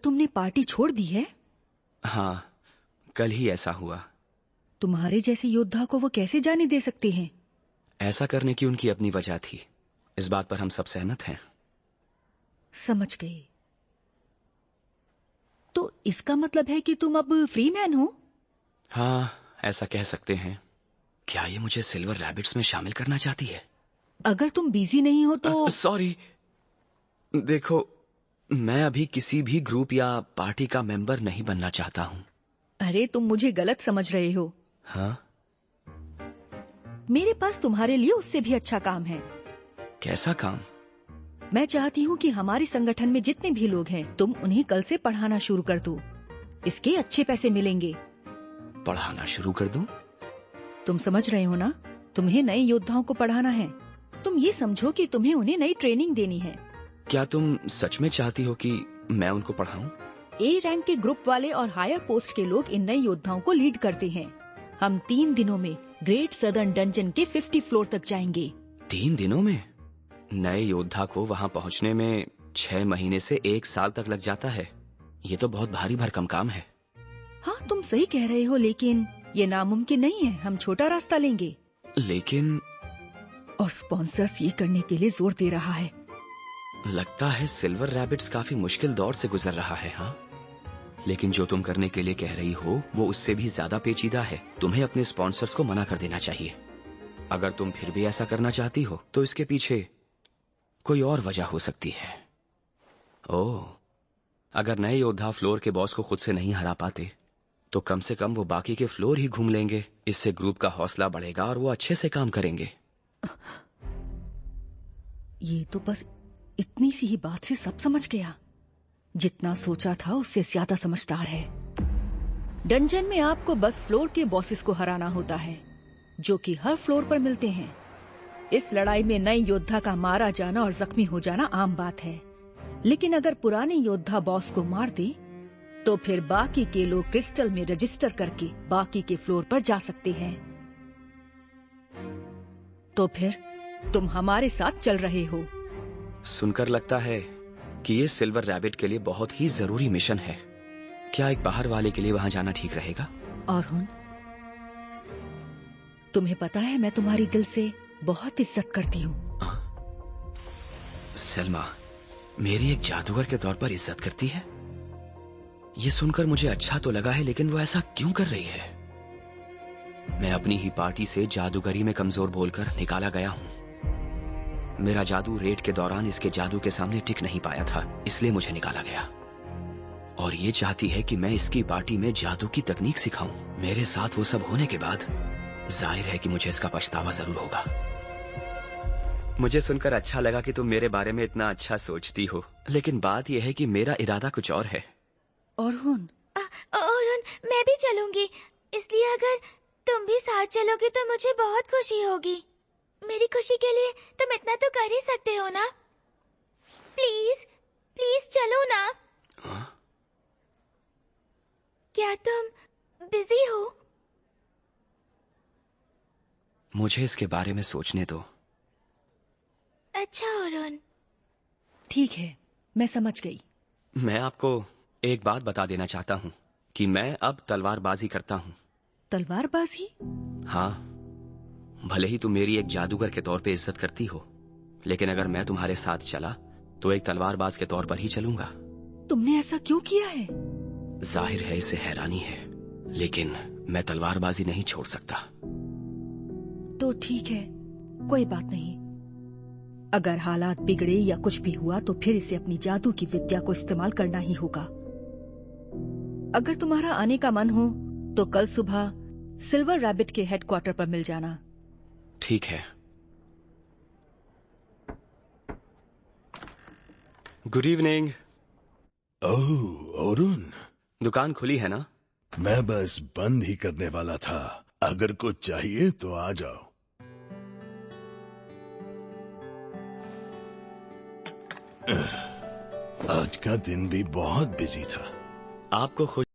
तुमने पार्टी छोड़ दी है? हाँ, कल ही ऐसा हुआ। तुम्हारे जैसे योद्धा को वो कैसे जाने दे सकते हैं? ऐसा करने की उनकी अपनी वजह थी। इस बात पर हम सब सहमत हैं। समझ गए। तो इसका मतलब है कि तुम अब फ्री मैन हो? हाँ, ऐसा कह सकते हैं। क्या ये मुझे सिल्वर रैबिट्स में शामिल करना चाहती है? अगर तुम बिजी नहीं हो तो सॉरी। देखो, मैं अभी किसी भी ग्रुप या पार्टी का मेंबर नहीं बनना चाहता हूँ। अरे तुम मुझे गलत समझ रहे हो। हाँ? मेरे पास तुम्हारे लिए उससे भी अच्छा काम है। कैसा काम? मैं चाहती हूँ कि हमारे संगठन में जितने भी लोग हैं तुम उन्हें कल से पढ़ाना शुरू कर दो। इसके अच्छे पैसे मिलेंगे। पढ़ाना शुरू कर दूं? तुम समझ रहे हो ना? तुम्हें नए योद्धाओं को पढ़ाना है। तुम ये समझो कि तुम्हें उन्हें नई ट्रेनिंग देनी है। क्या तुम सच में चाहती हो कि मैं उनको पढ़ाऊं? ए रैंक के ग्रुप वाले और हायर पोस्ट के लोग इन नए योद्धाओं को लीड करते हैं। हम 3 दिनों में ग्रेट सदर्न डंजन के 50 फ्लोर तक जाएंगे। 3 दिनों में? नए योद्धा को वहां पहुंचने में 6 महीने से 1 साल तक लग जाता है। ये तो बहुत भारी भरकम काम है। हाँ तुम सही कह रहे हो, लेकिन ये नामुमकिन नहीं है। हम छोटा रास्ता लेंगे। लेकिन और स्पॉन्सर्स ये करने के लिए जोर दे रहा है। लगता है सिल्वर रैबिट्स काफी मुश्किल दौर से गुजर रहा है। हाँ, लेकिन जो तुम करने के लिए कह रही हो वो उससे भी ज्यादा पेचीदा है। तुम्हें अपने स्पॉन्सर्स को मना कर देना चाहिए। अगर तुम फिर भी ऐसा करना चाहती हो तो इसके पीछे कोई और वजह हो सकती है। ओह, अगर नए योद्धा फ्लोर के बॉस को खुद से नहीं हरा पाते तो कम से कम वो बाकी के फ्लोर ही घूम लेंगे। इससे ग्रुप का हौसला बढ़ेगा और वो अच्छे से काम करेंगे। ये तो बस इतनी सी ही बात से सब समझ गया। जितना सोचा था उससे ज्यादा समझदार है। डंजन में आपको बस फ्लोर के बॉसेस को हराना होता है, जो कि हर फ्लोर पर मिलते हैं। इस लड़ाई में नए योद्धा का मारा जाना और जख्मी हो जाना आम बात है, लेकिन अगर पुराने योद्धा बॉस को मार दे तो फिर बाकी के लोग क्रिस्टल में रजिस्टर करके बाकी के फ्लोर पर जा सकते हैं। तो फिर तुम हमारे साथ चल रहे हो। सुनकर लगता है कि ये सिल्वर रैबिट के लिए बहुत ही जरूरी मिशन है। क्या एक बाहर वाले के लिए वहां जाना ठीक रहेगा? और तुम्हें पता है मैं तुम्हारी दिल से बहुत इज्जत करती हूँ। सलमा मेरी एक जादूगर के तौर पर इज्जत करती है? ये सुनकर मुझे अच्छा तो लगा है, लेकिन वो ऐसा क्यों कर रही है? मैं अपनी ही पार्टी से जादूगरी में कमजोर बोलकर निकाला गया हूं। मेरा जादू रेड के दौरान इसके जादू के सामने टिक नहीं पाया था, इसलिए मुझे निकाला गया। और ये चाहती है कि मैं इसकी पार्टी में जादू की तकनीक सिखाऊं। मेरे साथ वो सब होने के बाद जाहिर है कि मुझे इसका पछतावा जरूर होगा। मुझे सुनकर अच्छा लगा कि तुम मेरे बारे में इतना अच्छा सोचती हो, लेकिन बात यह है कि मेरा इरादा कुछ और है। और मैं भी चलूंगी, इसलिए अगर तुम भी साथ चलोगे तो मुझे बहुत खुशी होगी। मेरी खुशी के लिए तुम इतना तो कर ही सकते हो ना? प्लीज प्लीज चलो ना। क्या तुम बिजी हो? मुझे इसके बारे में सोचने दो। अच्छा अरुण। ठीक है, मैं समझ गई। मैं आपको एक बात बता देना चाहता हूँ कि मैं अब तलवारबाजी करता हूँ। तलवारबाजी? हाँ, भले ही तुम मेरी एक जादूगर के तौर पे इज्जत करती हो, लेकिन अगर मैं तुम्हारे साथ चला तो एक तलवारबाज के तौर पर ही चलूंगा। तुमने ऐसा क्यों किया है? जाहिर है इसे हैरानी है, लेकिन मैं तलवारबाजी नहीं छोड़ सकता। तो ठीक है, कोई बात नहीं। अगर हालात बिगड़े या कुछ भी हुआ तो फिर इसे अपनी जादू की विद्या को इस्तेमाल करना ही होगा। अगर तुम्हारा आने का मन हो तो कल सुबह सिल्वर रैबिट के हेडक्वार्टर पर मिल जाना। ठीक है। Good evening. ओह अरुण, दुकान खुली है ना? मैं बस बंद ही करने वाला था। अगर कुछ चाहिए तो आ जाओ। आज का दिन भी बहुत बिजी था। आपको खुश